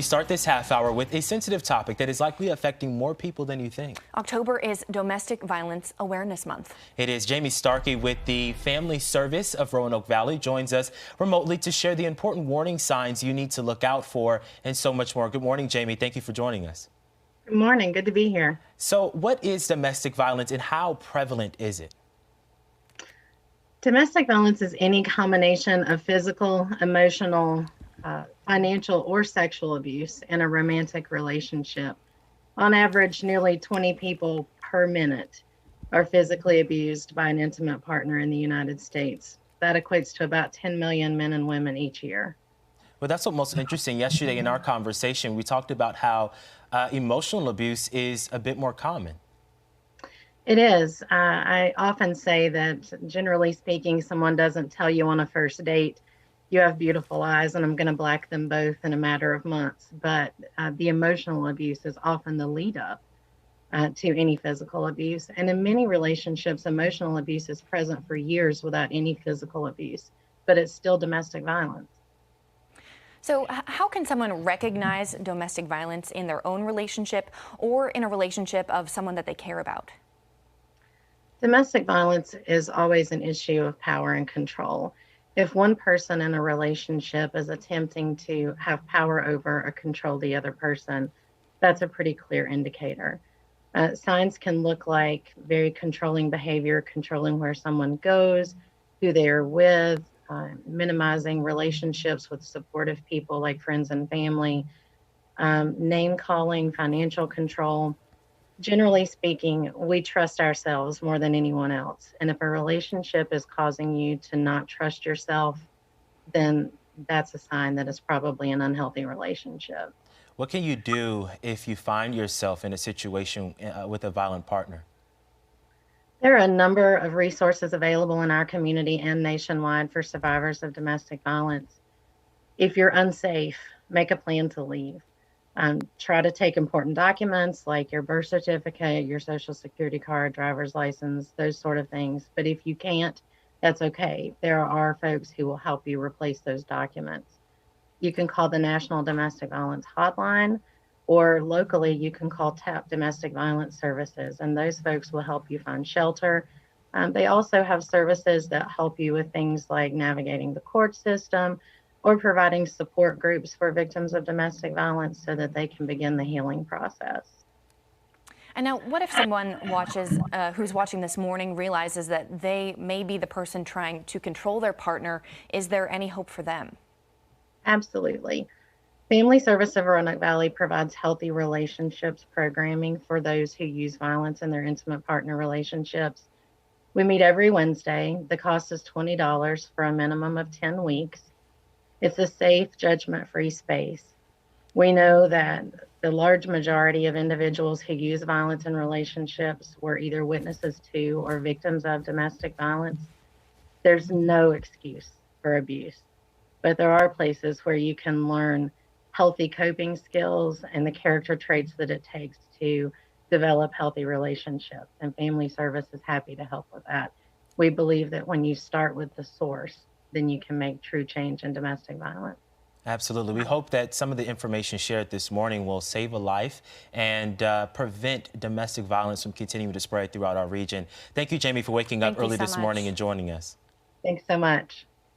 We start this half hour with a sensitive topic that is likely affecting more people than you think. October is Domestic Violence Awareness Month. It is. Jamie Starkey with the Family Service of Roanoke Valley joins us remotely to share the important warning signs you need to look out for and so much more. Good morning, Jamie. Thank you for joining us. Good morning. Good to be here. So what is domestic violence and how prevalent is it? Domestic violence is any combination of physical, emotional, financial, or sexual abuse in a romantic relationship. On average, nearly 20 people per minute are physically abused by an intimate partner in the United States. That equates to about 10 million men and women each year. Well, that's what's most interesting. Yesterday in our conversation, we talked about how emotional abuse is a bit more common. It is. I often say that, generally speaking, someone doesn't tell you on a first date, you have beautiful eyes and I'm going to black them both in a matter of months. But the emotional abuse is often the lead up to any physical abuse. And in many relationships, emotional abuse is present for years without any physical abuse, but it's still domestic violence. So how can someone recognize domestic violence in their own relationship or in a relationship of someone that they care about? Domestic violence is always an issue of power and control. If one person in a relationship is attempting to have power over or control the other person, that's a pretty clear indicator. Signs can look like very controlling behavior, controlling where someone goes, who they are with, minimizing relationships with supportive people like friends and family, name calling, financial control. Generally speaking, we trust ourselves more than anyone else. And if a relationship is causing you to not trust yourself, then that's a sign that it's probably an unhealthy relationship. What can you do if you find yourself in a situation with a violent partner? There are a number of resources available in our community and nationwide for survivors of domestic violence. If you're unsafe, make a plan to leave. Try to take important documents like your birth certificate, your social security card, driver's license, those sort of things. But if you can't, that's okay. There are folks who will help you replace those documents. You can call the National Domestic Violence Hotline, or locally you can call TAP Domestic Violence Services, and those folks will help you find shelter. They also have services that help you with things like navigating the court system, or providing support groups for victims of domestic violence so that they can begin the healing process. And now, what if someone who's watching this morning realizes that they may be the person trying to control their partner? Is there any hope for them? Absolutely. Family Service of Roanoke Valley provides healthy relationships programming for those who use violence in their intimate partner relationships. We meet every Wednesday. The cost is $20 for a minimum of 10 weeks. It's a safe, judgment-free space. We know that the large majority of individuals who use violence in relationships were either witnesses to or victims of domestic violence. There's no excuse for abuse, but there are places where you can learn healthy coping skills and the character traits that it takes to develop healthy relationships, and Family Service is happy to help with that. We believe that when you start with the source, then you can make true change in domestic violence. Absolutely. We hope that some of the information shared this morning will save a life and prevent domestic violence from continuing to spread throughout our region. Thank you, Jamie, for waking up early this morning and joining us. Thanks so much.